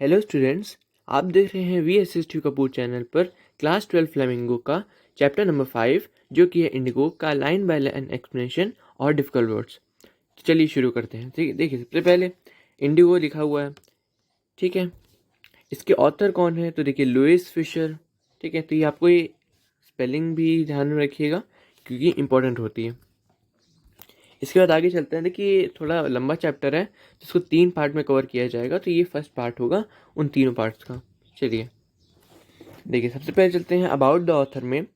Hello students, आप देख रहे हैं V S S T Kapoor channel पर क्लास 12 फ्लेमिंगो का चैप्टर नंबर 5 जो कि है इंडिगो का लाइन बाय लाइन एक्सप्लेनेशन और डिफिकल्ट वर्ड्स। तो चलिए शुरू करते हैं। ठीक है, देखिए सबसे पहले इंडिगो लिखा हुआ है। ठीक है, इसके ऑथर कौन है? तो देखिए लुइस फिशर। ठीक है, तो ये आपको ये स्पेलिंग भी ध्यान में रखिएगा क्योंकि इंपॉर्टेंट होती है। इसके बाद आगे चलते हैं। देखिए थोड़ा लंबा चैप्टर है जिसको 3 पार्ट में कवर किया जाएगा, तो ये फर्स्ट पार्ट होगा उन तीनों पार्ट्स का। चलिए देखिए सबसे पहले चलते हैं अबाउट द ऑथर में।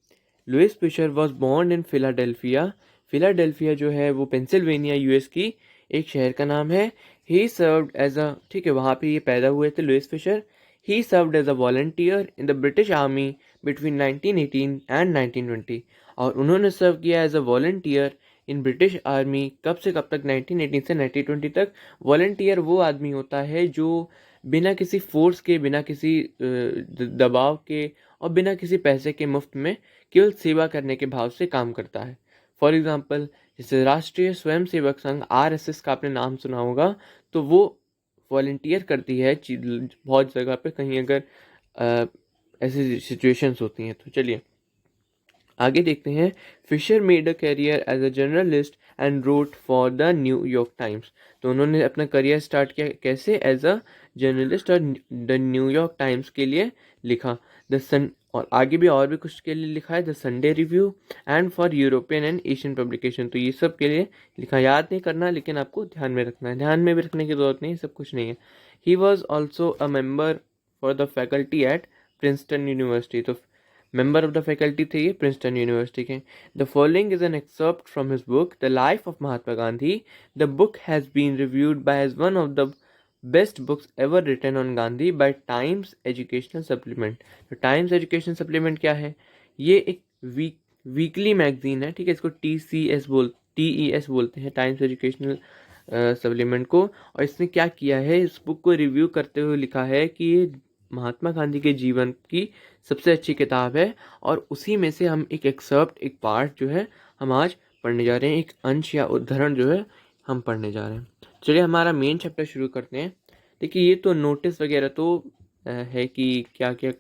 Louis Fischer was born in Philadelphia. Philadelphia जो है वो पेंसिल्वेनिया यूएस की एक शहर का नाम है। ही सर्व्ड एज अ, ठीक है, वहाँ पे ये पैदा हुए थे Louis Fischer. He served as a volunteer in the British army between 1918 and 1920। और उन्होंने सर्व किया as a volunteer in British army कब से कब तक? 1918 से 1920 तक। वॉलंटियर वो आदमी होता है जो बिना किसी फोर्स के, बिना किसी दबाव के और बिना किसी पैसे के मुफ्त में केवल सेवा करने के भाव से काम करता है। फॉर एग्जाम्पल जैसे राष्ट्रीय स्वयंसेवक संघ आरएसएस का आपने नाम सुना होगा, तो वो वॉलंटियर करती है बहुत जगह पे, कहीं अगर ऐसी सिचुएशंस होती हैं। तो चलिए आगे देखते हैं। Fischer made a career as a journalist and wrote for the New York Times. तो उन्होंने अपना करियर स्टार्ट किया कैसे? एज अ जर्नलिस्ट, और द न्यूयॉर्क टाइम्स के लिए लिखा। द सन, और आगे भी और भी कुछ के लिए लिखा है, the Sunday review and for European and Asian publication. तो ये सब के लिए लिखा। याद नहीं करना, लेकिन आपको ध्यान में रखना है। ध्यान में भी रखने की जरूरत नहीं, सब कुछ नहीं है। He was also a member for the faculty at Princeton University. तो मेंबर ऑफ द फैकल्टी थे ये प्रिंसटन यूनिवर्सिटी के। The following is an excerpt from his book the life of Mahatma Gandhi. The book has been reviewed by as one of the best books ever written on Gandhi by Times Educational Supplement. तो Times Educational Supplement क्या है? ये एक weekly magazine है। ठीक है, इसको TES बोलते हैं, टाइम्स एजुकेशनल सप्लीमेंट को। और इसने क्या किया है, इस बुक को रिव्यू करते हुए लिखा है कि ये महात्मा गांधी के जीवन की सबसे अच्छी किताब है। और उसी में से हम एक एक्सर्प्ट, एक पार्ट जो है हम आज पढ़ने जा रहे हैं, एक अंश या उदाहरण जो है हम पढ़ने जा रहे हैं। चलिए हमारा मेन चैप्टर शुरू करते हैं। देखिए ये तो नोटिस वगैरह तो है कि क्या क्या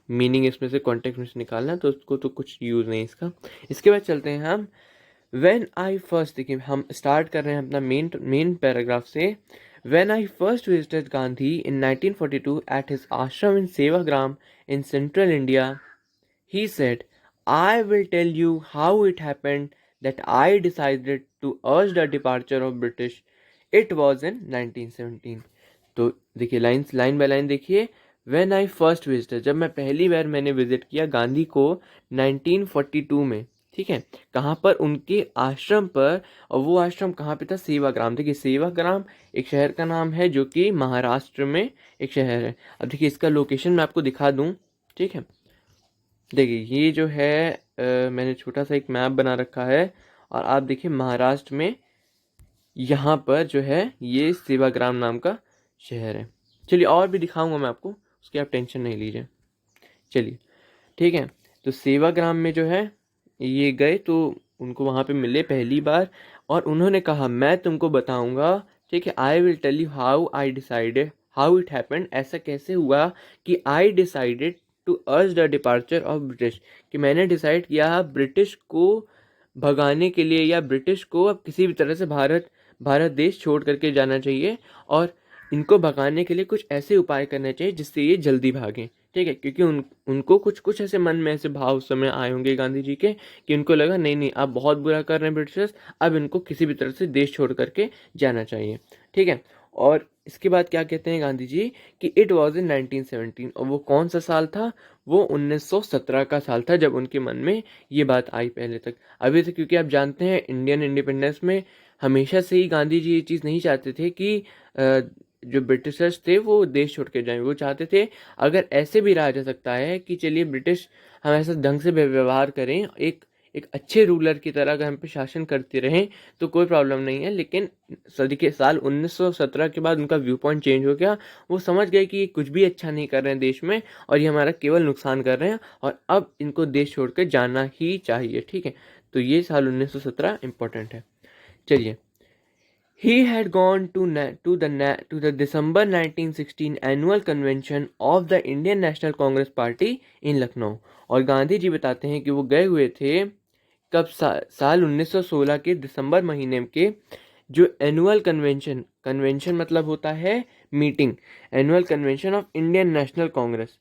मीनिंग इसमें से, कॉन्टेक्स्ट में से निकालना है, तो उसको तो कुछ यूज़ नहीं इसका। इसके बाद चलते हैं हम व्हेन आई फर्स्ट। देखिए हम स्टार्ट कर रहे हैं अपना मेन पैराग्राफ से। When I first visited Gandhi in 1942 at his ashram in Sevagram in central India, he said, I will tell you how it happened that I decided to urge the departure of British. It was in 1917. तो देखिए line by line देखिए। When I first visited, जब मैं पहली बार मैंने visit किया गांधी को 1942 में। ठीक है, कहाँ पर? उनके आश्रम पर। और वो आश्रम कहाँ पे था? सेवाग्राम। देखिए सेवाग्राम एक शहर का नाम है जो कि महाराष्ट्र में एक शहर है। अब देखिए इसका लोकेशन मैं आपको दिखा दूँ। ठीक है, देखिए ये जो है मैंने छोटा सा एक मैप बना रखा है, और आप देखिए महाराष्ट्र में यहाँ पर जो है ये सेवाग्राम नाम का शहर है। चलिए और भी दिखाऊंगा मैं आपको, उसकी आप टेंशन नहीं लीजिए। चलिए ठीक है, तो सेवाग्राम में जो है ये गए, तो उनको वहाँ पे मिले पहली बार, और उन्होंने कहा मैं तुमको बताऊंगा। ठीक है, I will tell you how I decided how it happened. ऐसा कैसे हुआ कि I decided to urge the departure of British, कि मैंने डिसाइड किया ब्रिटिश को भगाने के लिए, या ब्रिटिश को अब किसी भी तरह से भारत देश छोड़ करके जाना चाहिए। और इनको भगाने के लिए कुछ ऐसे उपाय करने चाहिए जिससे ये जल्दी भागें। ठीक है, क्योंकि उनको कुछ कुछ ऐसे मन में ऐसे भाव उस समय आए होंगे गांधी जी के, कि उनको लगा नहीं नहीं अब बहुत बुरा कर रहे हैं ब्रिटिशर्स, अब इनको किसी भी तरह से देश छोड़ करके जाना चाहिए। ठीक है, और इसके बाद क्या कहते हैं गांधी जी कि इट वॉज इन 1917। और वो कौन सा साल था? वो 1917 का साल था जब उनके मन में ये बात आई। पहले तक अभी तक, क्योंकि आप जानते हैं इंडियन इंडिपेंडेंस में हमेशा से ही गांधी जी ये चीज़ नहीं चाहते थे कि जो ब्रिटिशर्स थे वो देश छोड़ के जाएं। वो चाहते थे अगर ऐसे भी रहा जा सकता है कि चलिए ब्रिटिश हम ऐसा ढंग से व्यवहार करें, एक एक अच्छे रूलर की तरह अगर हम पे शासन करते रहें तो कोई प्रॉब्लम नहीं है। लेकिन सदी के साल 1917 के बाद उनका व्यू पॉइंट चेंज हो गया। वो समझ गए कि ये कुछ भी अच्छा नहीं कर रहे हैं देश में, और ये हमारा केवल नुकसान कर रहे हैं, और अब इनको देश छोड़कर जाना ही चाहिए। ठीक है, तो ये साल 1917 इम्पोर्टेंट है। चलिए, He had gone to the December 1916 annual convention of the Indian National Congress Party in Lucknow। और गांधी जी बताते हैं कि वो गए हुए थे कब साल 1916 के दिसंबर महीने के जो एनुअल कन्वेंशन, कन्वेंशन मतलब होता है meeting, annual convention of Indian national Congress.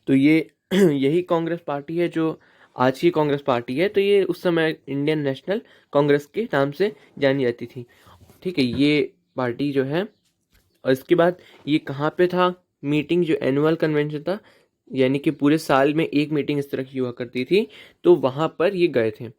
तो ये यही कांग्रेस पार्टी है जो आज की कांग्रेस पार्टी है। तो ये उस समय इंडियन नेशनल कांग्रेस के नाम से जानी जाती थी। ठीक है, ये पार्टी जो है। और इसके बाद ये कहाँ पे था मीटिंग, जो एनुअल कन्वेंशन था, यानी कि पूरे साल में एक मीटिंग इस तरह की हुआ करती थी, तो वहाँ पर ये गए थे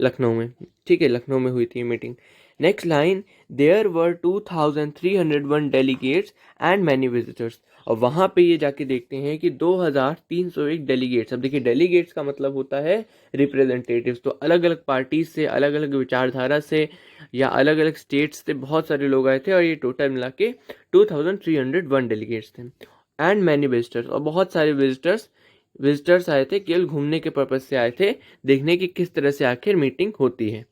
लखनऊ में। ठीक है, लखनऊ में हुई थी meeting. Next line, there were 2301 delegates and many visitors. और वहाँ पे ये जाके देखते हैं कि 2301 डेलीगेट्स। अब देखिए, डेलीगेट्स का मतलब होता है रिप्रेजेंटेटिव्स। तो अलग अलग पार्टी से, अलग अलग विचारधारा से या अलग अलग स्टेट्स से बहुत सारे लोग आए थे, और ये टोटल मिला के 2301 डेलीगेट्स थे। एंड मैनी विजिटर्स, और बहुत सारे विजिटर्स आए थे, केवल घूमने के पर्पज से आए थे, देखने की किस तरह से आखिर मीटिंग होती है।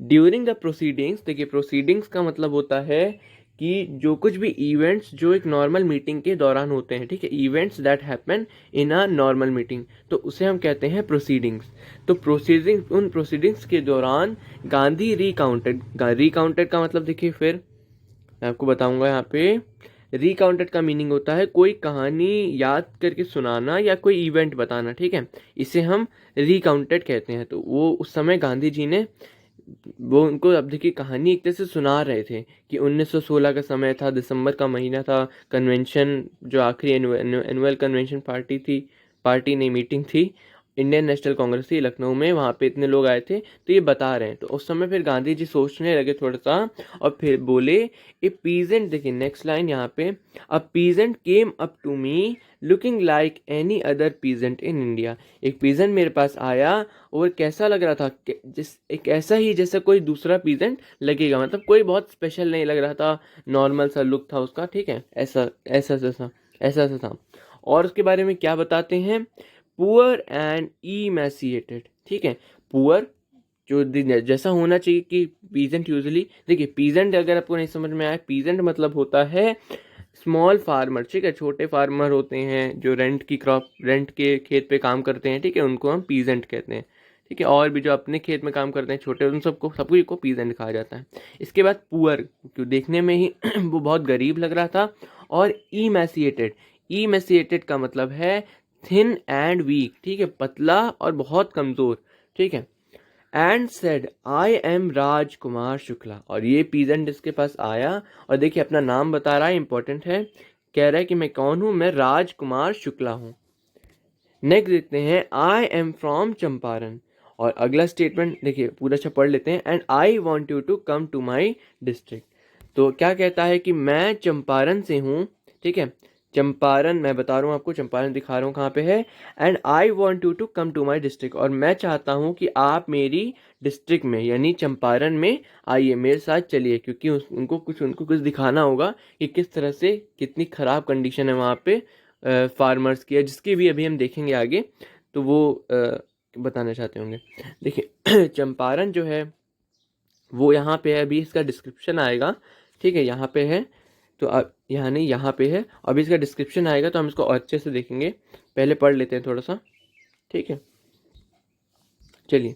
ड्यूरिंग द प्रोसीडिंग्स, देखिए प्रोसीडिंग्स का मतलब होता है कि जो कुछ भी इवेंट्स जो एक नॉर्मल मीटिंग के दौरान होते हैं, ठीक है, events that happen in a normal meeting, तो उसे हम कहते हैं प्रोसीडिंग्स। तो उन प्रोसीडिंग्स के दौरान गांधी रिकाउंटेड का मतलब देखिए, फिर मैं आपको बताऊंगा यहाँ पे। रिकाउंटेड का मीनिंग होता है कोई कहानी याद करके सुनाना या कोई इवेंट बताना। ठीक है, इसे हम रिकाउंटेड कहते हैं। तो वो उस समय गांधी जी ने वो उनको, अब देखिए, कहानी एक तरह से सुना रहे थे कि 1916 का समय था, दिसंबर का महीना था, कन्वेंशन जो आखिरी एनुअल कन्वेंशन पार्टी नहीं, मीटिंग थी, इंडियन नेशनल कांग्रेस थी लखनऊ में, वहाँ पे इतने लोग आए थे, तो ये बता रहे हैं। तो उस समय फिर गांधी जी सोचने लगे थोड़ा सा, और फिर बोले, ए पीजेंट, देखिए नेक्स्ट लाइन यहाँ पे, a peasant came up to me looking like any other peasant in India. एक पीजेंट मेरे पास आया और कैसा लग रहा था, एक ऐसा ही जैसा कोई दूसरा पीजेंट लगेगा, मतलब कोई बहुत स्पेशल नहीं लग रहा था, नॉर्मल सा लुक था उसका। ठीक है, ऐसा था। और उसके बारे में क्या बताते हैं, पुअर एंड इमेसिएटेड। ठीक है, पुअर जो जैसा होना चाहिए कि पीजेंट यूजुअली, देखिए पीजेंट अगर आपको नहीं समझ में आए, पीजेंट मतलब होता है स्मॉल फार्मर। ठीक है, छोटे फार्मर होते हैं जो रेंट के खेत पे काम करते हैं, ठीक है, उनको हम पीजेंट कहते हैं। ठीक है, और भी जो अपने खेत में काम करते हैं छोटे, उन सबको को पीजेंट कहा जाता है। इसके बाद पुअर, क्यों देखने में ही वो बहुत गरीब लग रहा था। और इमेसिएटेड का मतलब है थिन एंड वीक। ठीक है, पतला और बहुत कमजोर। ठीक है, and said I am Rajkumar Shukla. और ये पीजेंट इसके पास आया और देखिए अपना नाम बता रहा है, इंपॉर्टेंट है, कह रहा है कि मैं कौन हूं, मैं राजकुमार शुक्ला हूं। नेक्स्ट देखते हैं, आई एम फ्रॉम चंपारण। और अगला स्टेटमेंट देखिए पूरा अच्छा पढ़ लेते हैं, and I want you to come to my district. तो क्या कहता है कि मैं चंपारण से हूँ। ठीक है, चंपारण मैं बता रहा हूँ आपको, चंपारण दिखा रहा हूँ कहाँ पे है। And I want you to come to my district, और मैं चाहता हूँ कि आप मेरी डिस्ट्रिक्ट में यानी चंपारण में आइए, मेरे साथ चलिए, क्योंकि उनको कुछ दिखाना होगा कि किस तरह से कितनी ख़राब कंडीशन है वहाँ पे फार्मर्स की है, जिसकी भी अभी हम देखेंगे आगे, तो वो बताना चाहते होंगे। देखिए चंपारण जो है वो यहाँ पे है, अभी इसका डिस्क्रिप्शन आएगा। ठीक है, यहाँ पे है, तो अब यहाँ नहीं, यहाँ पे है, अभी इसका डिस्क्रिप्शन आएगा तो हम इसको और अच्छे से देखेंगे। पहले पढ़ लेते हैं थोड़ा सा। ठीक है, चलिए।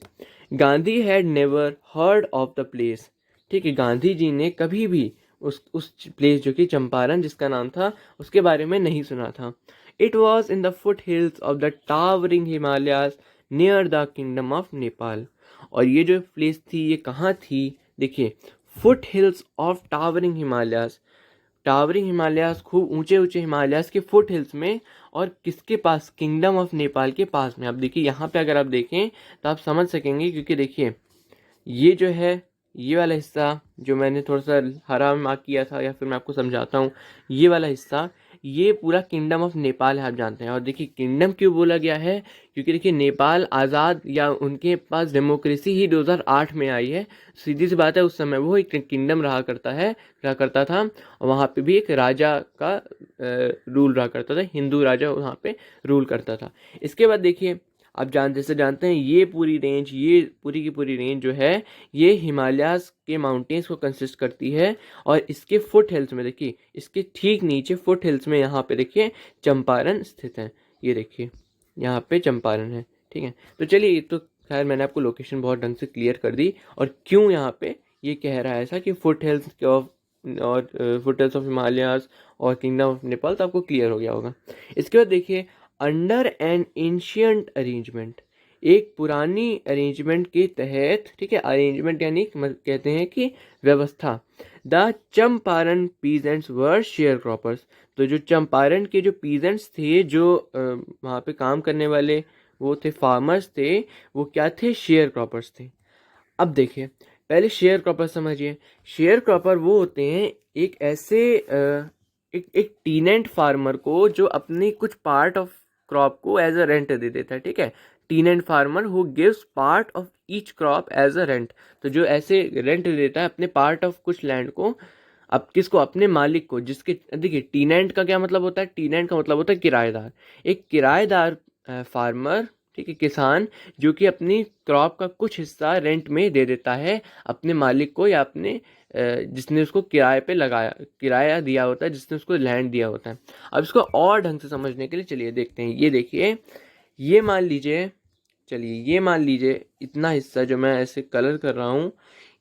Gandhi had never heard of the place. ठीक है, गांधी जी ने कभी भी उस प्लेस जो कि चंपारण जिसका नाम था उसके बारे में नहीं सुना था। It was in the foot hills of the towering Himalayas near the kingdom of Nepal. और ये जो प्लेस थी ये कहाँ थी, देखिए, foot hills of towering Himalayas, खूब ऊंचे ऊंचे हिमालयास के फुट हिल्स में, और किसके पास, किंगडम ऑफ नेपाल के पास में। अब देखिए यहाँ पे अगर आप देखें तो आप समझ सकेंगे, क्योंकि देखिए ये जो है, ये वाला हिस्सा जो मैंने थोड़ा सा हरा में मार्क किया था, या फिर मैं आपको समझाता हूँ, ये वाला हिस्सा ये पूरा किंगडम ऑफ नेपाल है, आप जानते हैं। और देखिए किंगडम क्यों बोला गया है, क्योंकि देखिए नेपाल आज़ाद या उनके पास डेमोक्रेसी ही 2008 में आई है। सीधी सी बात है, उस समय वो एक किंगडम रहा करता था, और वहाँ पे भी एक राजा का रूल रहा करता था, हिंदू राजा वहाँ पे रूल करता था। इसके बाद देखिए आप जैसे जानते हैं ये पूरी की पूरी रेंज जो है ये हिमालयाज के माउंटेन्स को कंसिस्ट करती है। और इसके फुट हिल्स में देखिए, इसके ठीक नीचे फुट हिल्स में यहाँ पे देखिए चंपारण स्थित है। ये देखिए यहाँ पे चंपारण है, ठीक है। तो चलिए, ये तो खैर मैंने आपको लोकेशन बहुत ढंग से क्लियर कर दी, और क्यों यहाँ पे ये कह रहा है ऐसा कि फुट हिल्स ऑफ और फुट हिल्स ऑफ हिमालयाज और किंगडम ऑफ नेपाल, तो आपको क्लियर हो गया होगा। इसके बाद देखिए, अंडर एन एंशियंट अरेंजमेंट, एक पुरानी अरेंजमेंट के तहत, ठीक है, अरेंजमेंट यानी कहते हैं कि व्यवस्था, the Champaran peasants were share croppers, तो जो चंपारण के जो पीजेंट्स थे, जो वहाँ पे काम करने वाले वो थे, फार्मर्स थे, वो क्या थे, शेयर क्रॉपर्स थे। अब देखिए, पहले शेयर क्रॉपर समझिए। शेयर क्रॉपर वो होते हैं एक ऐसे एक टीनेंट फार्मर को जो अपनी कुछ पार्ट ऑफ क्रॉप को एज अ रेंट दे देता है, ठीक है। Tenant farmer who gives part of each crop as a rent, तो जो ऐसे रेंट देता है अपने पार्ट ऑफ कुछ लैंड को, अब किसको, अपने मालिक को, जिसके, देखिए टीनेंट का क्या मतलब होता है, टीनेंट का मतलब होता है किराएदार। एक किराएदार फार्मर, ठीक है, किसान, जो कि अपनी क्रॉप का कुछ हिस्सा रेंट में दे देता है अपने मालिक को, या अपने जिसने उसको किराए पे लगाया, किराया दिया होता है, जिसने उसको लैंड दिया होता है। अब इसको और ढंग से समझने के लिए चलिए देखते हैं। ये देखिए, ये मान लीजिए, चलिए ये मान लीजिए इतना हिस्सा जो मैं ऐसे कलर कर रहा हूँ,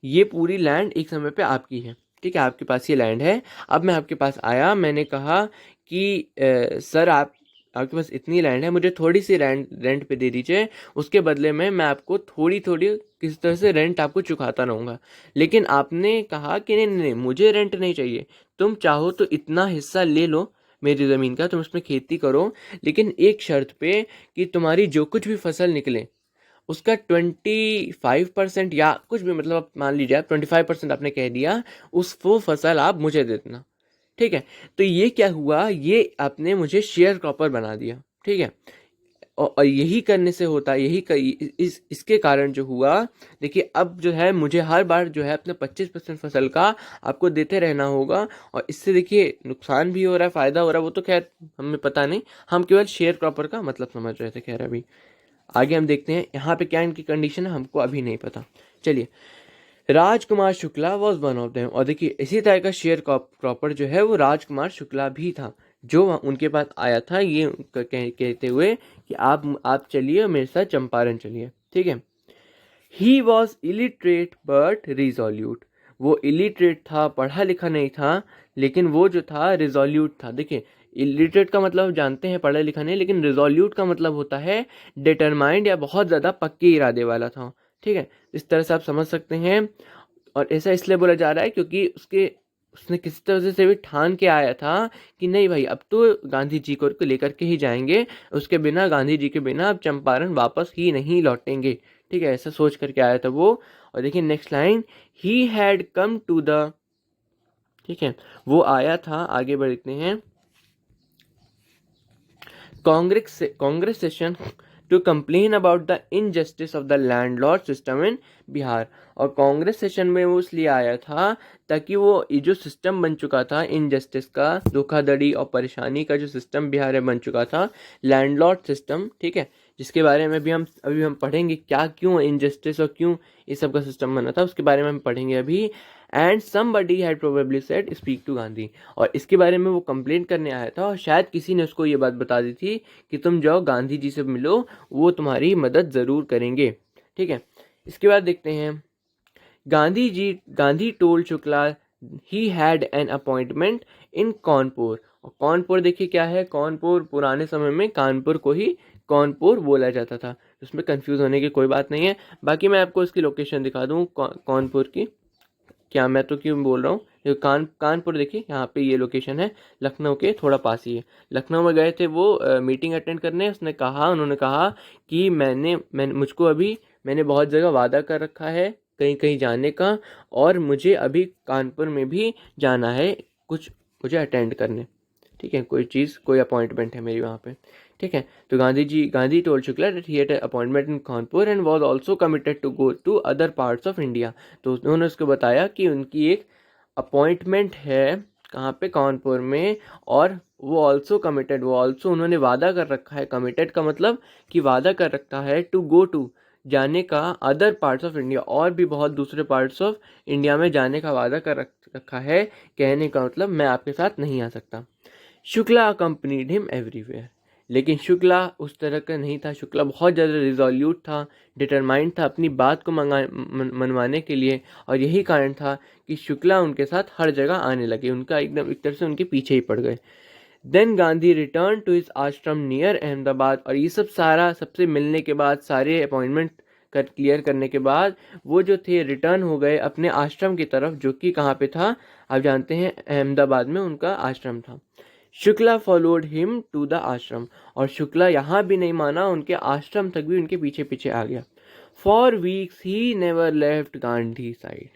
ये पूरी लैंड एक समय पे आपकी है, ठीक है, आपके पास ये लैंड है। अब मैं आपके पास आया, मैंने कहा कि सर आपके पास इतनी लैंड है, मुझे थोड़ी सी रेंट पे दे दीजिए, उसके बदले में मैं आपको थोड़ी थोड़ी किसी तरह से रेंट आपको चुकाता रहूँगा। लेकिन आपने कहा कि नहीं नहीं, मुझे रेंट नहीं चाहिए, तुम चाहो तो इतना हिस्सा ले लो मेरी ज़मीन का, तुम उसमें खेती करो, लेकिन एक शर्त पे कि तुम्हारी जो कुछ भी फसल निकले उसका 25% या कुछ भी, मतलब आप मान लीजिए आप 25% आपने कह दिया, वो फसल आप मुझे दे देना, ठीक है। तो ये क्या हुआ, ये आपने मुझे शेयर क्रॉपर बना दिया, ठीक है। और यही करने से होता है, इसके कारण जो हुआ, देखिए अब जो है मुझे हर बार जो है अपने 25% फसल का आपको देते रहना होगा, और इससे देखिए नुकसान भी हो रहा है, फायदा हो रहा है, वो तो खैर हमें पता नहीं, हम केवल शेयर क्रॉपर का मतलब समझ रहे थे। खैर अभी आगे हम देखते हैं यहाँ पे क्या इनकी कंडीशन है, हमको अभी नहीं पता। चलिए, Rajkumar Shukla was one of them, और देखिए इसी तरह का शेयर क्रॉपर जो है वो राजकुमार शुक्ला भी था, जो उनके पास आया था ये कहते हुए कि आप चलिए मेरे साथ चंपारण चलिए, ठीक है। He was illiterate but resolute, वो इलिटरेट था, पढ़ा लिखा नहीं था, लेकिन वो जो था रिजोल्यूट था। देखिए, इलिटरेट का मतलब जानते हैं, पढ़ा लिखा नहीं, लेकिन रिजोल्यूट का मतलब होता है डिटरमाइंड या बहुत ज़्यादा पक्के इरादे वाला था, ठीक है। इस तरह से आप समझ सकते हैं। और ऐसा इसलिए बोला जा रहा है क्योंकि उसने किसी तरह से भी ठान के आया था कि नहीं भाई, अब तो गांधी जी को लेकर के ही जाएंगे, उसके बिना, गांधी जी के बिना अब चंपारण वापस ही नहीं लौटेंगे, ठीक है, ऐसा सोच करके आया था वो। और देखिए next line, he had come to the, ठीक है, वो आया था, आगे बढ़ते हैं, Congress session to complain about the injustice of the landlord system in Bihar. और कांग्रेस सेशन में वो इसलिए आया था ताकि वो ये जो सिस्टम बन चुका था इनजस्टिस का, धोखाधड़ी और परेशानी का जो सिस्टम बिहार में बन चुका था, लैंडलॉर्ड सिस्टम, ठीक है, जिसके बारे में भी अभी हम पढ़ेंगे, क्या क्यों इनजस्टिस और क्यों ये सब का सिस्टम बना था, उसके बारे में हम पढ़ेंगे अभी। And somebody had probably said speak to Gandhi, और इसके बारे में वो कंप्लेंट करने आया था, और शायद किसी ने उसको ये बात बता दी थी कि तुम जाओ गांधी जी से मिलो, वो तुम्हारी मदद ज़रूर करेंगे, ठीक है। इसके बाद देखते हैं, Gandhi told Shukla he had an appointment in Kanpur. और कानपुर देखिए क्या है, कानपुर पुराने समय में कानपुर को ही कानपुर बोला जाता था, उसमें कंफ्यूज होने की कोई बात नहीं है। बाकी मैं आपको इसकी लोकेशन दिखा दूँ कानपुर की, क्या मैं तो क्यों बोल रहा हूँ, कानपुर देखिए यहाँ पे ये लोकेशन है, लखनऊ के थोड़ा पास ही है। लखनऊ में गए थे वो मीटिंग अटेंड करने, उन्होंने कहा कि मैंने बहुत जगह वादा कर रखा है कहीं कहीं जाने का, और मुझे अभी कानपुर में भी जाना है, कुछ मुझे अटेंड करने, ठीक है, कोई अपॉइंटमेंट है मेरी वहाँ पे, ठीक है। तो Gandhi told Shukla that he had appointment in Kanpur and was also committed to go to other parts of India. तो उन्होंने उसको बताया कि उनकी एक अपॉइंटमेंट है कहाँ पे, कानपुर में। और वो ऑल्सो उन्होंने वादा कर रखा है, कमिटेड का मतलब कि वादा कर रखा है, टू गो टू, जाने का, अदर पार्ट्स ऑफ इंडिया, और भी बहुत दूसरे पार्ट्स ऑफ इंडिया में जाने का वादा कर रखा है। कहने का मतलब मैं आपके साथ नहीं आ सकता। Shukla accompanied him everywhere. लेकिन शुक्ला उस तरह का नहीं था। शुक्ला बहुत ज़्यादा रिजोल्यूट था, डिटरमाइंड था अपनी बात को मनवाने के लिए, और यही कारण था कि शुक्ला उनके साथ हर जगह आने लगे, उनका एकदम एक तरह से उनके पीछे ही पड़ गए। Then Gandhi return to his ashram near Ahmedabad. और ये सब सारा सबसे मिलने के बाद, सारे अपॉइंटमेंट क्लियर करने के बाद, वो जो थे रिटर्न हो गए अपने आश्रम की तरफ, जो कि कहाँ पे था आप जानते हैं, अहमदाबाद में उनका आश्रम था। Shukla followed him to the ashram. और शुक्ला यहाँ भी नहीं माना, उनके आश्रम तक भी उनके पीछे पीछे आ गया। For weeks he never left Gandhi side.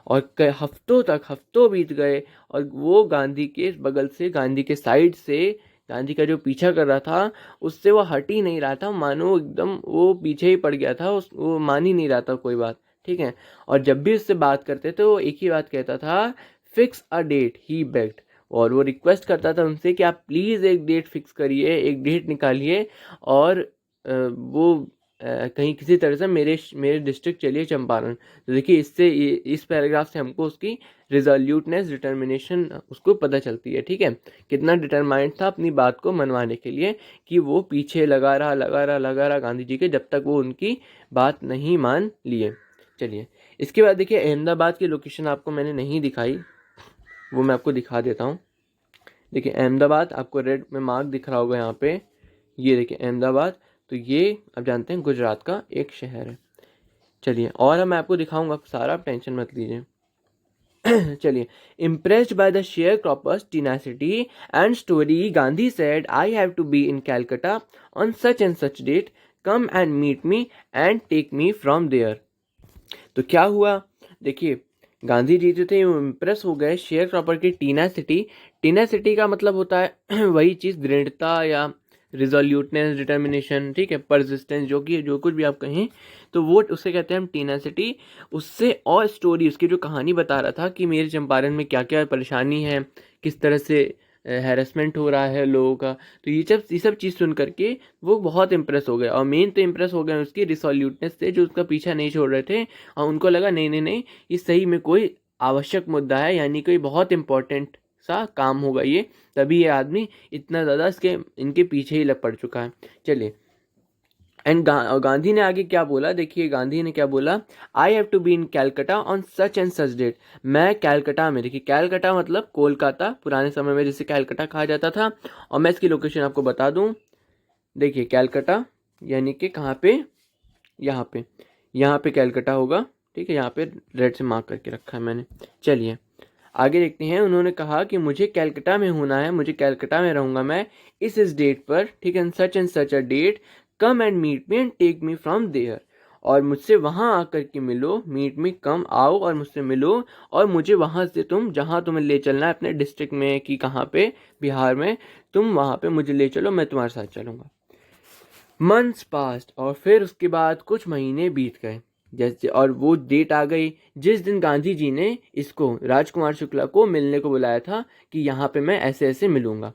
और हफ्तों बीत गए और वो गांधी के बगल से, गांधी के साइड से, गांधी का जो पीछा कर रहा था उससे वो हट ही नहीं रहा था, मानो एकदम वो पीछे ही पड़ गया था, वो मान ही नहीं रहा था कोई बात, ठीक है। और जब भी उससे बात करते थे वो एक ही बात कहता था, fix a date he bagged. और वो रिक्वेस्ट करता था उनसे कि आप प्लीज़ एक डेट फिक्स करिए, एक डेट निकालिए, और वो कहीं किसी तरह से मेरे डिस्ट्रिक्ट चलिए, चंपारण। तो देखिए इससे, इस पैराग्राफ से हमको उसकी रिजोल्यूटनेस, डिटर्मिनेशन उसको पता चलती है, ठीक है। कितना डिटरमाइंड था अपनी बात को मनवाने के लिए, कि वो पीछे लगा रहा गांधी जी के, जब तक वो उनकी बात नहीं मान लिए। चलिए इसके बाद देखिए, अहमदाबाद की लोकेशन आपको मैंने नहीं दिखाई, वो मैं आपको दिखा देता हूँ। देखिए अहमदाबाद आपको रेड में मार्क दिख रहा होगा यहाँ पे, ये देखिए अहमदाबाद। तो ये आप जानते हैं गुजरात का एक शहर है। चलिए और मैं आपको दिखाऊंगा सारा, आप टेंशन मत लीजिए। चलिए, impressed by the share croppers tenacity and story, Gandhi said, I have to be in Calcutta on such and such date, come and meet me and take me from there. तो क्या हुआ, देखिए गांधी जी जो थे वो इम्प्रेस हो गए शेयर क्रॉपर की टीनासिटी। टीनासिटी का मतलब होता है वही चीज़, दृढ़ता या रिजोल्यूटनेस, डिटर्मिनेशन, ठीक है, परसिस्टेंस, जो कुछ भी आप कहें, तो वो उससे कहते हैं हम टीनासिटी। उससे और स्टोरी, उसकी जो कहानी बता रहा था कि मेरे चंपारण में क्या क्या परेशानी है, किस तरह से हैरेसमेंट हो रहा है लोगों का। तो ये सब चीज़ सुन करके वो बहुत इंप्रेस हो गए, और मेन तो इंप्रेस हो गए उसकी रिसोल्यूटनेस से, जो उसका पीछा नहीं छोड़ रहे थे। और उनको लगा नहीं, ये सही में कोई आवश्यक मुद्दा है, यानी कोई बहुत इंपॉर्टेंट सा काम होगा ये, तभी ये आदमी इतना ज़्यादा इनके पीछे ही लग पड़ चुका है। चलिए, एंड गांधी ने आगे क्या बोला, देखिए गांधी ने क्या बोला, I have to be in Calcutta on such and such date. मैं कैलकाटा में, देखिए कैलकाटा मतलब कोलकाता, पुराने समय में जिसे कैलकाटा कहा जाता था। और मैं इसकी लोकेशन आपको बता दूं, देखिए कैलकाटा यानी कि कहाँ पे, यहाँ पे कैलकाटा होगा, ठीक है, यहाँ पे रेड से मार्क करके रखा है मैंने। चलिए आगे देखते हैं। उन्होंने कहा कि मुझे कैलकाटा में होना है, मुझे कैलकाटा में रहूँगा मैं इस डेट पर, ठीक है, such and such a date, come and meet me and take me from there. और मुझसे वहाँ आकर के मिलो, मीट मी, कम आओ और मुझसे मिलो, और मुझे वहाँ से तुम जहाँ तुम्हें ले चलना है अपने डिस्ट्रिक्ट में, कि कहाँ पे, बिहार में, तुम वहाँ पे मुझे ले चलो, मैं तुम्हारे साथ चलूँगा। मंथ्स पास्ट, और फिर उसके बाद कुछ महीने बीत गए, जैसे, और वो डेट आ गई जिस दिन गांधी जी ने इसको, राजकुमार शुक्ला को मिलने को बुलाया था, कि यहाँ पे मैं ऐसे ऐसे मिलूंगा।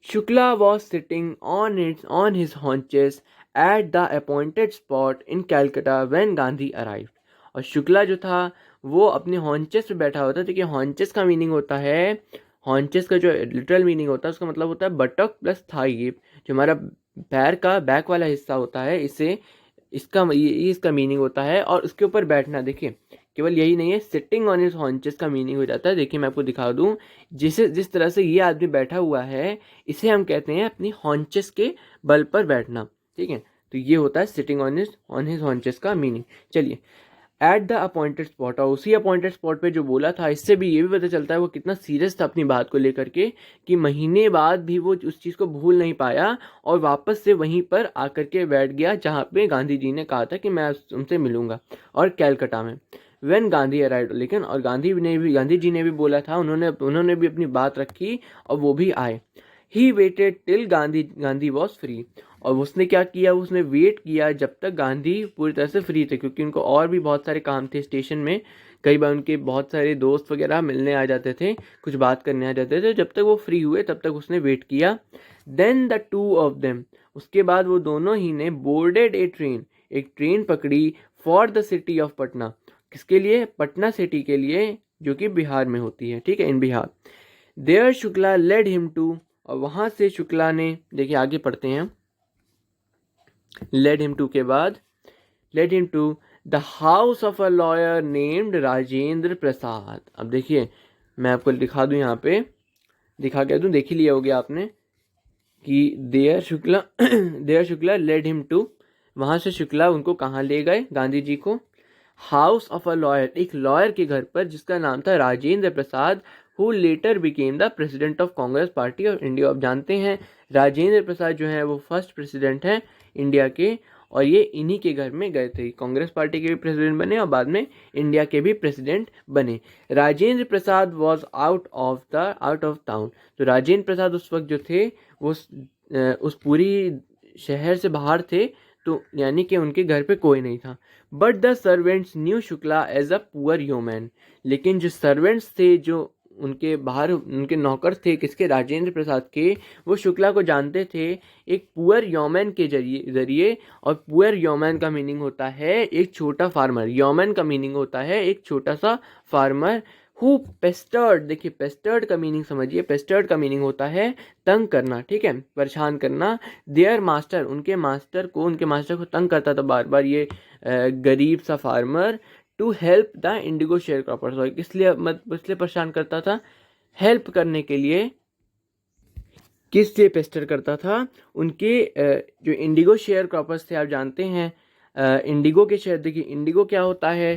Shukla was sitting on his haunches at the appointed spot in Calcutta when Gandhi arrived. और शुक्ला जो था वो अपने हॉन्चेस पे बैठा होता था। देखिए हॉन्चेस का मीनिंग होता है, हॉन्चेस का जो लिटरल मीनिंग होता है उसका मतलब होता है बटक प्लस थाई, जो हमारा पैर का बैक वाला हिस्सा होता है, इसे, ये इसका मीनिंग होता है। और उसके ऊपर बैठना, देखिए केवल यही नहीं है, सिटिंग ऑन हिज हॉन्चेस का मीनिंग हो जाता है। देखिए मैं आपको दिखा दूं, जिस तरह से ये आदमी बैठा हुआ है, इसे हम कहते हैं अपनी हॉन्चेस के बल पर बैठना, ठीक है। तो ये होता है सिटिंग ऑन हिज हॉन्चेस का मीनिंग। चलिए, एट द अपॉइंटेड स्पॉट, और उसी अपॉइंटेड स्पॉट पे जो बोला था, इससे भी ये भी पता चलता है वो कितना सीरियस था अपनी बात को लेकर के, कि महीने बाद भी वो उस चीज़ को भूल नहीं पाया, और वापस से वहीं पर आकर के बैठ गया जहाँ पे गांधी जी ने कहा था कि मैं उनसे मिलूंगा, और कैलकाटा में। व्हेन गांधी अराइव्ड, लेकिन और गांधी जी ने भी बोला था, उन्होंने भी अपनी बात रखी और वो भी आए। He waited till Gandhi was free, और उसने क्या किया, उसने वेट किया जब तक गांधी पूरी तरह से फ्री थे, क्योंकि उनको और भी बहुत सारे काम थे स्टेशन में कई बार उनके बहुत सारे दोस्त वगैरह मिलने आ जाते थे, कुछ बात करने आ जाते थे, जब तक वो फ्री हुए तब तक उसने वेट किया। Then the two of them, उसके बाद वो दोनों ही ने बोर्डेड ए ट्रेन, एक ट्रेन पकड़ी for the city of Patna, किसके लिए? पटना सिटी के लिए, जो कि बिहार में होती है, ठीक है, in Bihar. There Shukla led him to, और वहां से शुक्ला ने, देखिए आगे पढ़ते हैं, लेड हिम टू के बाद led him to the house of a lawyer named Rajendra Prasad. अब देखिए मैं आपको दिखा दूं, यहाँ पे दिखा के दूं, देख ही लिया होगा आपने कि there Shukla led him to, वहां से शुक्ला उनको कहाँ ले गए? गांधी जी को हाउस ऑफ अ लॉयर, एक लॉयर के घर पर जिसका नाम था Rajendra Prasad, who later became the president of Congress party of India. आप जानते हैं राजेंद्र प्रसाद जो है वो फर्स्ट प्रेसिडेंट हैं इंडिया के, और ये इन्हीं के घर में गए थे। कांग्रेस पार्टी के भी प्रेसिडेंट बने और बाद में इंडिया के भी प्रेसिडेंट बने। Rajendra Prasad was out of town, तो राजेंद्र प्रसाद उस वक्त जो थे वो उस पूरी शहर से बाहर थे, तो यानी कि उनके घर पे कोई नहीं था। But the servants knew Shukla as a poor human, लेकिन जो सर्वेंट्स थे, जो उनके बाहर उनके नौकर थे, किसके? राजेंद्र प्रसाद के, वो शुक्ला को जानते थे एक पुअर यौमैन के जरिए। और पुअर यौमैन का मीनिंग होता है एक छोटा फार्मर, यौमैन का मीनिंग होता है एक छोटा सा फार्मर। हु पेस्टर्ड, देखिए पेस्टर्ड का मीनिंग समझिए, पेस्टर्ड का मीनिंग होता है तंग करना, ठीक है, परेशान करना। देयर मास्टर, उनके मास्टर को तंग करता था बार बार ये गरीब सा farmer. To help the indigo sharecroppers, और इसलिए परेशान करता था, हेल्प करने के लिए। किस लिए पेस्टर करता था? उनके जो इंडिगो शेयर क्रॉपर्स थे, आप जानते हैं इंडिगो के शेयर, देखिए इंडिगो क्या होता है,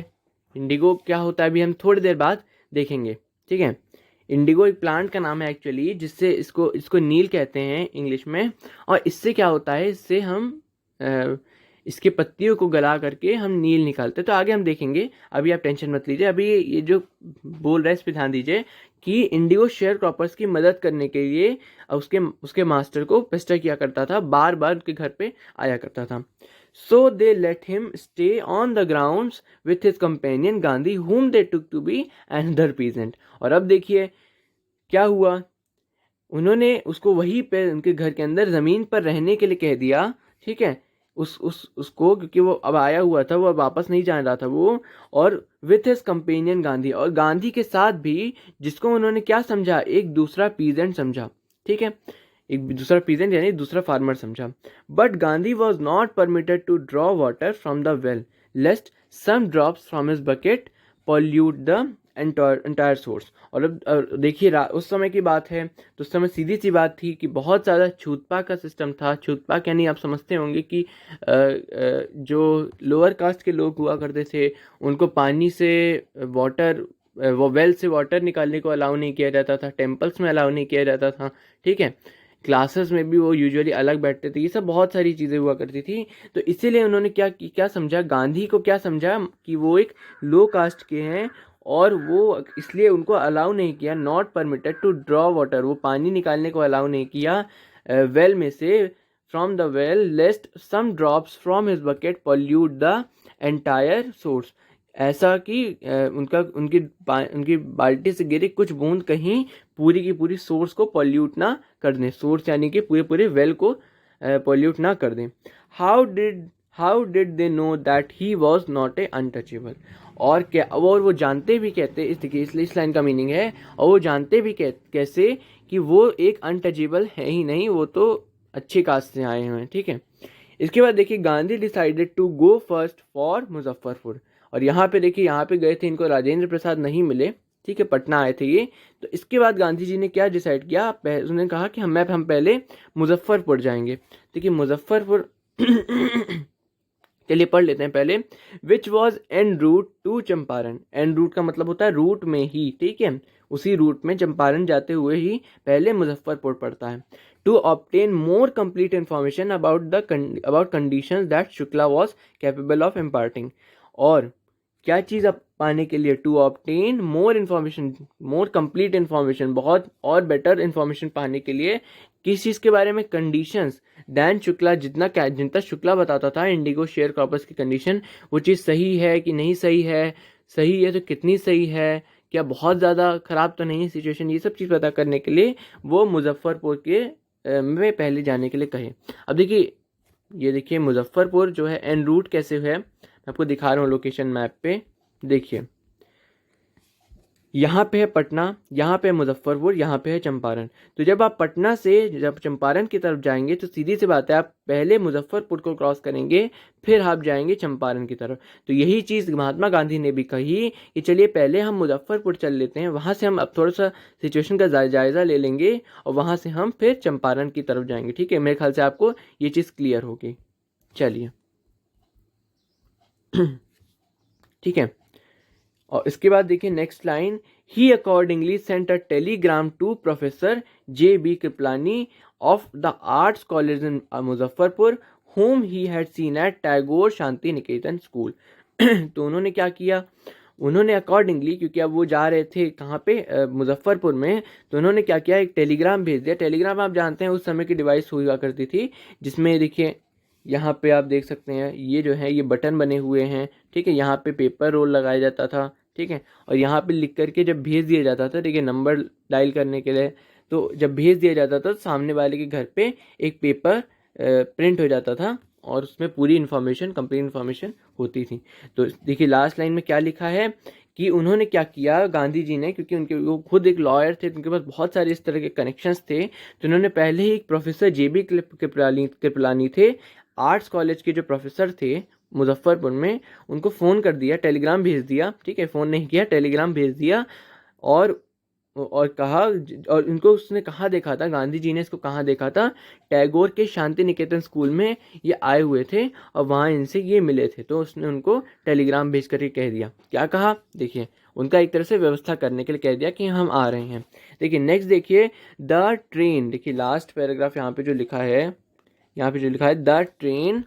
अभी हम थोड़ी देर बाद देखेंगे, ठीक है। इंडिगो एक प्लांट का नाम है एक्चुअली, जिससे इसको नील कहते हैं इंग्लिश में। और इससे क्या होता है, इससे हम इसके पत्तियों को गला करके हम नील निकालते हैं। तो आगे हम देखेंगे, अभी आप टेंशन मत लीजिए, अभी ये जो बोल रहा है इस पर ध्यान दीजिए कि इंडिगो शेयर क्रॉपर्स की मदद करने के लिए उसके मास्टर को पेस्टर किया करता था, बार बार उनके घर पे आया करता था। So they let him stay on the grounds with his companion Gandhi, whom they took to be another peasant। और अब देखिए क्या हुआ, उन्होंने उसको वहीं पे उनके घर के अंदर जमीन पर रहने के लिए कह दिया, ठीक है, उसको, क्योंकि वो अब आया हुआ था, वो अब वापस नहीं जा रहा था वो। और विथ हिज कंपेनियन गांधी, और गांधी के साथ भी, जिसको उन्होंने क्या समझा? एक दूसरा पीजेंट समझा, ठीक है, एक दूसरा पीजेंट यानी दूसरा फार्मर समझा। But Gandhi was not permitted to draw water from the well, lest some drops from his bucket pollute the entire source. और अब देखिए उस समय की बात है, तो उस समय सीधी सी बात थी कि बहुत ज़्यादा छूतपा का सिस्टम था। छूतपा यानी आप समझते होंगे कि जो लोअर कास्ट के लोग हुआ करते थे, उनको पानी से वाटर, वो वेल से वाटर निकालने को अलाउ नहीं किया जाता था, टेम्पल्स में अलाउ नहीं किया जाता था, ठीक है, क्लासेस में भी वो यूजुअली अलग बैठते थे, ये सब बहुत सारी चीज़ें हुआ करती थी। तो इसीलिए उन्होंने क्या समझा, गांधी को क्या समझा कि वो एक लो कास्ट के हैं, और वो इसलिए उनको अलाउ नहीं किया, not permitted to draw water, वो पानी निकालने को अलाउ नहीं किया वेल में से, from the well, lest some drops from his bucket pollute the entire source. ऐसा कि उनकी बाल्टी से गिरी कुछ बूंद कहीं पूरी की पूरी सोर्स को पॉल्यूट ना कर दें, सोर्स यानी कि पूरे वेल को पॉल्यूट ना कर दें। How did they know that he was not a untouchable, और क्या, और वो जानते भी कहते, इस लाइन का मीनिंग है, और वो जानते भी कैसे कि वो एक अनटचेबल है ही नहीं, वो तो अच्छे कास्ट से आए हुए हैं, ठीक है। इसके बाद देखिए Gandhi decided to go first for Muzaffarpur, और यहाँ पे देखिए, यहाँ पे गए थे, इनको राजेंद्र प्रसाद नहीं मिले, ठीक है, पटना आए थे ये। तो इसके बाद गांधी जी ने क्या डिसाइड किया, उन्होंने कहा कि हम पहले मुजफ्फरपुर जाएंगे। देखिए मुजफ्फरपुर चलिए पढ़ लेते हैं पहले। Which was en route to Champaran, en route का मतलब होता है रूट में ही, ठीक है, उसी रूट में चंपारण जाते हुए ही पहले मुजफ्फरपुर पड़ता है। To obtain more complete information about conditions that Shukla was capable of imparting, और क्या चीज़ आप पाने के लिए, to obtain more information, more complete information, बहुत और बेटर इन्फॉर्मेशन पाने के लिए, किस चीज़ के बारे में? कंडीशंस दैन शुक्ला, जितना शुक्ला बताता था इंडिगो शेयर क्रॉपर्स की कंडीशन, वो चीज़ सही है कि नहीं सही है, सही है तो कितनी सही है, क्या बहुत ज़्यादा ख़राब तो नहीं है सिचुएशन, ये सब चीज़ पता करने के लिए वो मुजफ्फ़रपुर के में पहले जाने के लिए कहे। अब देखिए, ये देखिए मुजफ्फ़रपुर जो है एन रूट कैसे है, मैं आपको दिखा रहा हूँ लोकेशन मैप पे। देखिए यहाँ पे है पटना, यहाँ पे है मुजफ्फरपुर, यहाँ पे है चंपारण। तो जब आप पटना से जब चंपारण की तरफ जाएंगे तो सीधी सी बात है, आप पहले मुजफ्फरपुर को क्रॉस करेंगे, फिर आप जाएंगे चंपारण की तरफ। तो यही चीज़ महात्मा गांधी ने भी कही कि चलिए पहले हम मुजफ्फरपुर चल लेते हैं, वहाँ से हम अब थोड़ा सा सिचुएशन का जायज़ा ले लेंगे और वहाँ से हम फिर चंपारण की तरफ जाएंगे। ठीक है, मेरे ख्याल से आपको ये चीज़ क्लियर होगी। चलिए ठीक है, और इसके बाद देखिए next line, he accordingly sent a telegram to professor J.B. Kripalani of the arts college in Muzaffarpur whom he had seen at Tagore Shantiniketan school. तो उन्होंने क्या किया, उन्होंने अकॉर्डिंगली, क्योंकि अब वो जा रहे थे कहाँ पे, मुजफ्फरपुर में, तो उन्होंने क्या किया, एक टेलीग्राम भेज दिया। टेलीग्राम आप जानते हैं उस समय की डिवाइस हुआ करती थी, जिसमें देखिए यहाँ पे आप देख सकते हैं ये जो है ये बटन बने हुए हैं। ठीक है, यहाँ पे पेपर रोल लगाया जाता था। ठीक है, और यहाँ पे लिख करके जब भेज दिया जाता था, ठीक है, नंबर डायल करने के लिए, तो जब भेज दिया जाता था सामने वाले के घर पे एक पेपर प्रिंट हो जाता था और उसमें पूरी इन्फॉर्मेशन, कंप्लीट इन्फॉर्मेशन होती थी। तो देखिए लास्ट लाइन में क्या लिखा है कि उन्होंने क्या किया, गांधी जी ने, क्योंकि उनके वो खुद एक लॉयर थे, उनके पास बहुत सारे इस तरह के कनेक्शंस थे, तो उन्होंने पहले ही एक प्रोफेसर J.B. कृपलानी थे, आर्ट्स कॉलेज के जो प्रोफेसर थे मुजफ्फरपुर में, उनको फ़ोन कर दिया, टेलीग्राम भेज दिया। ठीक है, फ़ोन नहीं किया, टेलीग्राम भेज दिया और कहा, और उनको उसने कहाँ देखा था, गांधी जी ने इसको कहाँ देखा था, टैगोर के शांति निकेतन स्कूल में ये आए हुए थे और वहाँ इनसे ये मिले थे। तो उसने उनको टेलीग्राम भेज करके कह दिया, क्या कहा, देखिए उनका एक तरह से व्यवस्था करने के लिए कह दिया कि हम आ रहे हैं। देखिए नेक्स्ट देखिए, द ट्रेन, देखिए लास्ट पैराग्राफ यहाँ पे जो लिखा है, यहाँ पे जो लिखा है द ट्रेन,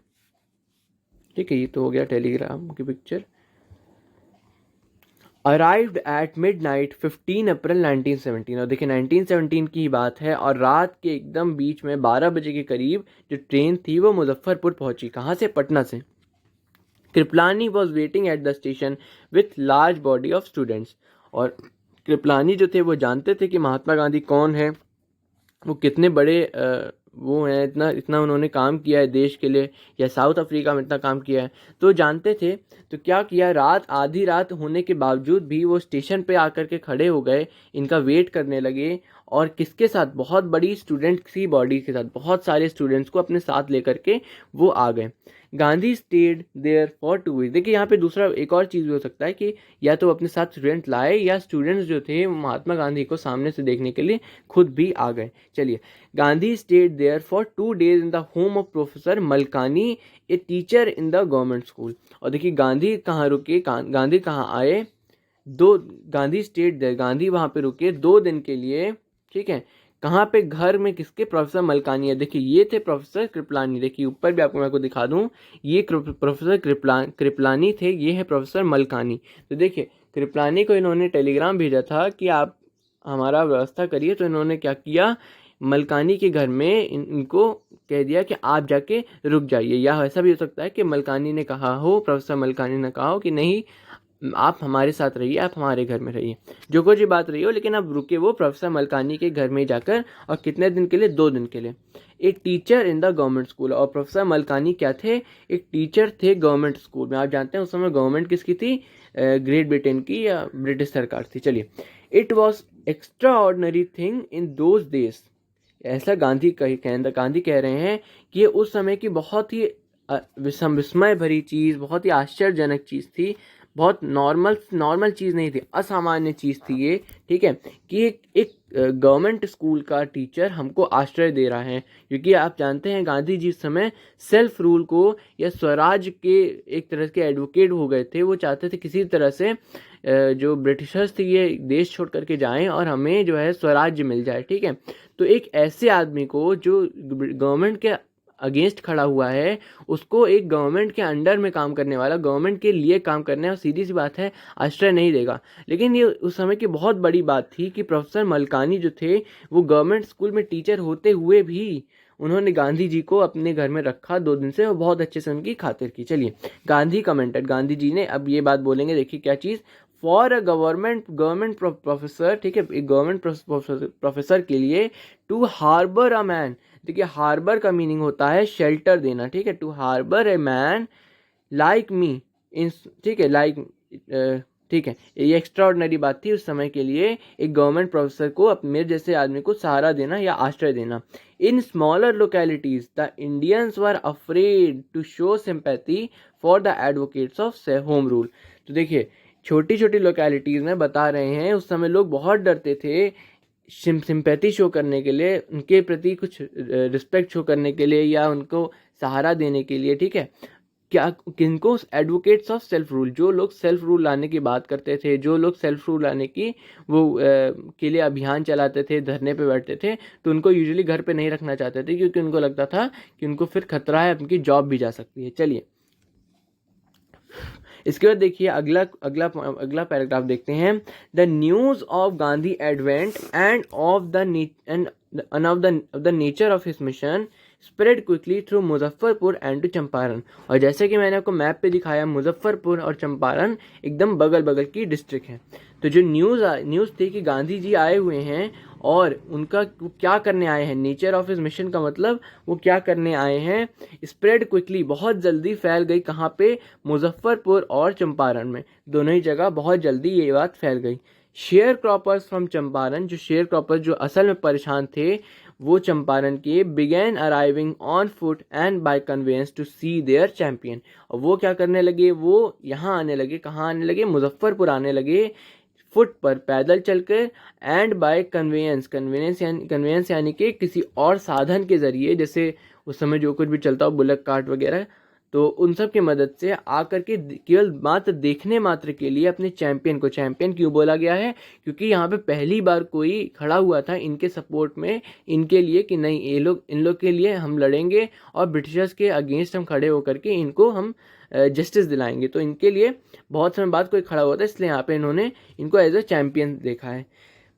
ठीक है, ये तो हो गया टेलीग्राम की picture, arrived at mid night 15 अप्रैल 1917। और देखिए 1917 की बात है और रात के एकदम बीच में 12 बजे के करीब जो ट्रेन थी वो मुजफ्फरपुर पहुंची। कहाँ से, पटना से। Kripalani was waiting at the station with large body of students. और कृपलानी जो थे वो जानते थे कि महात्मा गांधी कौन है, वो कितने बड़े वो हैं, इतना इतना उन्होंने काम किया है देश के लिए, या साउथ अफ्रीका में इतना काम किया है, तो जानते थे। तो क्या किया, रात, आधी रात होने के बावजूद भी वो स्टेशन पे आकर के खड़े हो गए, इनका वेट करने लगे, और किसके साथ, बहुत बड़ी स्टूडेंट की बॉडी के साथ, बहुत सारे स्टूडेंट्स को अपने साथ लेकर के वो आ गए। Gandhi stayed there for 2 week. देखिए यहाँ पे दूसरा एक और चीज़ भी हो सकता है कि या तो अपने साथ स्टूडेंट लाए, या स्टूडेंट्स जो थे महात्मा गांधी को सामने से देखने के लिए खुद भी आ गए। चलिए, Gandhi stayed there for 2 days in the home of professor Malkani, a teacher in the government school. और देखिए गांधी कहाँ रुके, गांधी कहाँ आए, गांधी स्टेट देयर, गांधी वहाँ पे रुके 2 दिन के लिए। ठीक है, कहाँ पे, घर में किसके, प्रोफेसर मलकानी है। देखिए ये थे प्रोफेसर कृपलानी, देखिए ऊपर भी आपको मैं को दिखा दूं, ये प्रोफेसर कृपलानी थे, ये है प्रोफेसर मलकानी। तो देखिए कृपलानी को इन्होंने टेलीग्राम भेजा था कि आप हमारा व्यवस्था करिए, तो इन्होंने क्या किया, मलकानी के घर में इनको कह दिया कि आप जाके रुक जाइए। या ऐसा भी हो सकता है कि मलकानी ने कहा हो, प्रोफेसर मलकानी ने कहा हो कि नहीं आप हमारे साथ रहिए, आप हमारे घर में रहिए, जो कुछ बात रही हो, लेकिन अब रुके वो प्रोफेसर मलकानी के घर में जाकर। और कितने दिन के लिए, 2 दिन के लिए। एक teacher in the government school, और प्रोफेसर मलकानी क्या थे, एक टीचर थे गवर्नमेंट स्कूल में। आप जानते हैं उस समय गवर्नमेंट किसकी थी, ग्रेट ब्रिटेन की या ब्रिटिश सरकार थी। चलिए, it was extra ordinary thing in those days, ऐसा गांधी कह रहे हैं कि ये उस समय की बहुत ही विस्मय भरी चीज़, बहुत ही आश्चर्यजनक चीज़ थी, बहुत नॉर्मल चीज़ नहीं थी, असामान्य चीज़ थी ये। ठीक है, कि एक गवर्नमेंट स्कूल का टीचर हमको आश्रय दे रहा है, क्योंकि आप जानते हैं गांधी जी उस समय सेल्फ रूल को या स्वराज के एक तरह के एडवोकेट हो गए थे। वो चाहते थे किसी तरह से जो ब्रिटिशर्स थे ये देश छोड़ करके जाएं और हमें जो है स्वराज्य मिल जाए। ठीक है, तो एक ऐसे आदमी को जो गवर्नमेंट के अगेंस्ट खड़ा हुआ है उसको एक गवर्नमेंट के अंडर में काम करने वाला, गवर्नमेंट के लिए काम करने वाला, सीधी सी बात है आश्रय नहीं देगा। लेकिन ये उस समय की बहुत बड़ी बात थी कि प्रोफेसर मलकानी जो थे वो गवर्नमेंट स्कूल में टीचर होते हुए भी उन्होंने गांधी जी को अपने घर में रखा 2 दिन से और बहुत अच्छे से उनकी खातिर की। चलिए, गांधी कमेंटेड, गांधी जी ने अब ये बात बोलेंगे, देखिए क्या चीज़। फॉर अ गवर्नमेंट प्रोफेसर, ठीक है, एक गवर्नमेंट प्रोफेसर के लिए टू हार्बर अ मैन, देखिए हार्बर का मीनिंग होता है शेल्टर देना, ठीक है, to harbour a man like me in, ठीक है, लाइक, ठीक है, ये एक्स्ट्रा ऑर्डिनरी बात थी उस समय के लिए एक गवर्नमेंट प्रोफेसर को मेरे जैसे आदमी को सहारा देना या आश्रय देना। In smaller localities the Indians were afraid to show sympathy for the advocates of home rule. तो देखिए छोटी छोटी लोकेलिटीज़ में बता रहे हैं उस समय लोग बहुत डरते थे सिंपैथी शो करने के लिए, उनके प्रति कुछ रिस्पेक्ट शो करने के लिए या उनको सहारा देने के लिए, ठीक है, क्या किनको, एडवोकेट्स ऑफ सेल्फ रूल, जो लोग सेल्फ रूल लाने की बात करते थे, जो लोग सेल्फ रूल लाने की वो के लिए अभियान चलाते थे, धरने पे बैठते थे, तो उनको यूजुअली घर पे नहीं रखना चाहते थे क्योंकि उनको लगता था कि उनको फिर खतरा है, उनकी जॉब भी जा सकती है। चलिए इसके बाद देखिए अगला अगला अगला पैराग्राफ देखते हैं। The news of Gandhi advent and of the nature of his mission spread quickly through Muzaffarpur and to Champaran. और जैसे कि मैंने आपको मैप पे दिखाया, मुजफ्फरपुर और चंपारण एकदम बगल बगल की डिस्ट्रिक्ट हैं। तो जो न्यूज़ थी कि गांधी जी आए हुए हैं और उनका क्या करने आए हैं, नेचर ऑफ हिज मिशन का मतलब वो क्या करने आए हैं, स्प्रेड क्विकली, बहुत जल्दी फैल गई, कहाँ पे, मुजफ्फरपुर और चंपारण में, दोनों ही जगह बहुत जल्दी ये बात फैल गई। शेयर क्रॉपर्स फ्रॉम चंपारण, जो शेयर क्रॉपर्स जो असल में परेशान थे वो चंपारण के, began arriving on foot and by conveyance to see their champion. और वो क्या करने लगे, वो यहाँ आने लगे, कहाँ आने लगे, मुजफ्फरपुर आने लगे, फुट पर, पैदल चलकर, एंड बाय कन्वेंस यानी कि किसी और साधन के जरिए, जैसे उस समय जो कुछ भी चलता हो, बुलक कार्ट वगैरह, तो उन सब की मदद से आकर के केवल मात्र देखने मात्र के लिए अपने चैंपियन को, चैंपियन क्यों बोला गया है, क्योंकि यहाँ पे पहली बार कोई खड़ा हुआ था इनके सपोर्ट में, इनके लिए कि नहीं ये लोग, इन लोग के लिए हम लड़ेंगे और ब्रिटिशर्स के अगेंस्ट हम खड़े होकर के इनको हम जस्टिस दिलाएंगे। तो इनके लिए बहुत समय बाद कोई खड़ा हुआ था, इसलिए यहाँ पे इन्होंने इनको एज अ चैंपियन देखा है।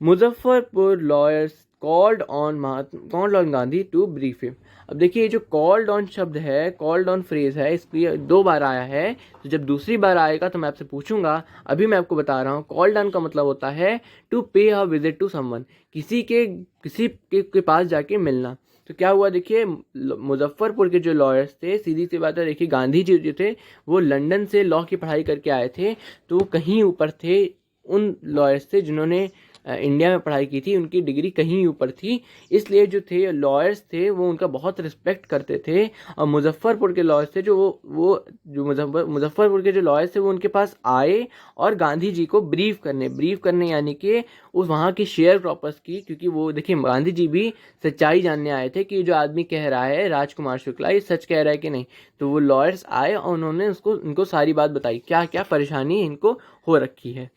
Muzaffarpur lawyers called on Gandhi to brief him. अब देखिए ये जो कॉल्ड ऑन शब्द है, कॉल्ड ऑन फ्रेज है, इसलिए 2 बार आया है, तो जब दूसरी बार आएगा तो मैं आपसे पूछूंगा, अभी मैं आपको बता रहा हूँ। कॉल्ड ऑन का मतलब होता है टू पे अ विजिट टू समवन, किसी के पास जाके मिलना। तो क्या हुआ, देखिए मुजफ्फरपुर के जो लॉयर्स थे, सीधी सी बात है, देखिए गांधी जी जो थे वो लंदन से लॉ की पढ़ाई करके आए थे, तो वो कहीं ऊपर थे उन लॉयर्स से जिन्होंने इंडिया में पढ़ाई की थी, उनकी डिग्री कहीं ऊपर थी, इसलिए जो थे लॉयर्स थे वो उनका बहुत रिस्पेक्ट करते थे। और मुजफ्फरपुर के लॉयर्स थे जो मुजफ्फरपुर के जो लॉयर्स थे वो उनके पास आए और गांधी जी को ब्रीफ करने यानी कि उस वहाँ की शेयर क्रॉपर्स की, क्योंकि वो देखिए गांधी जी भी सच्चाई जानने आए थे कि जो आदमी कह रहा है राजकुमार शुक्ला ये सच कह रहा है कि नहीं। तो वो लॉयर्स आए और उन्होंने उनको सारी बात बताई, क्या क्या परेशानी इनको हो रखी है।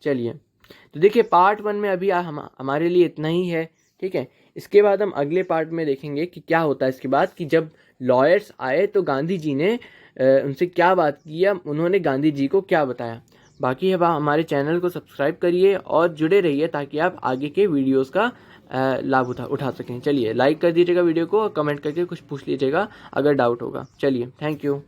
चलिए तो देखिए पार्ट 1 में अभी हमारे लिए इतना ही है, ठीक है। इसके बाद हम अगले पार्ट में देखेंगे कि क्या होता है इसके बाद, कि जब लॉयर्स आए तो गांधी जी ने उनसे क्या बात की या उन्होंने गांधी जी को क्या बताया। बाकी अब हमारे चैनल को सब्सक्राइब करिए और जुड़े रहिए ताकि आप आगे के वीडियोस का लाभ उठा सकें। चलिए लाइक कर दीजिएगा वीडियो को और कमेंट करके कुछ पूछ लीजिएगा अगर डाउट होगा। चलिए थैंक यू।